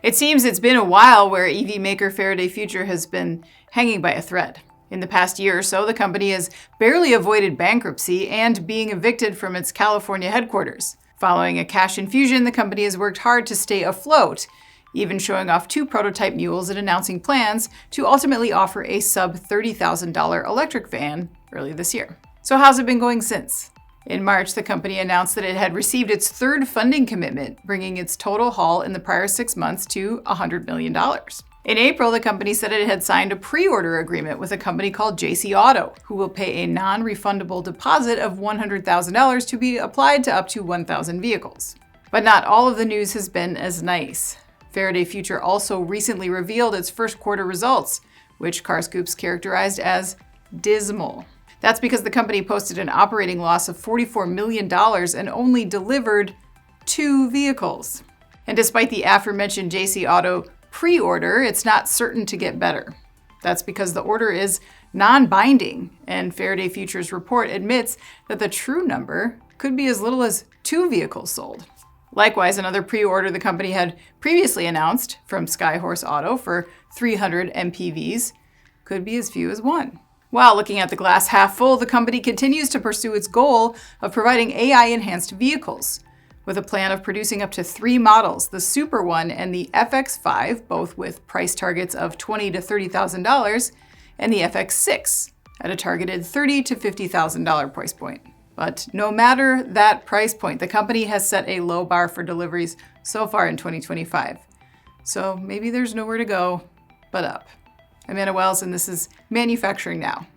It seems it's been a while where EV maker Faraday Future has been hanging by a thread. In the past year or so, the company has barely avoided bankruptcy and being evicted from its California headquarters. Following a cash infusion, the company has worked hard to stay afloat, even showing off 2 prototype mules and announcing plans to ultimately offer a sub-$30,000 electric van early this year. So how's it been going since? In March, the company announced that it had received its 3rd funding commitment, bringing its total haul in the prior 6 months to $100 million. In April, the company said it had signed a pre-order agreement with a company called JC Auto, who will pay a non-refundable deposit of $100,000 to be applied to up to 1,000 vehicles. But not all of the news has been as nice. Faraday Future also recently revealed its first quarter results, which Carscoops characterized as dismal. That's because the company posted an operating loss of $44 million and only delivered 2 vehicles. And despite the aforementioned JC Auto pre-order, it's not certain to get better. That's because the order is non-binding, and Faraday Future's report admits that the true number could be as little as 2 vehicles sold. Likewise, another pre-order the company had previously announced from Skyhorse Auto for 300 MPVs could be as few as 1. While looking at the glass half full, the company continues to pursue its goal of providing AI-enhanced vehicles, with a plan of producing up to 3 models, the Super One and the FX5, both with price targets of $20,000 to $30,000, and the FX6 at a targeted $30,000 to $50,000 price point. But no matter that price point, the company has set a low bar for deliveries so far in 2025. So maybe there's nowhere to go but up. I'm Anna Wells, and this is Manufacturing Now.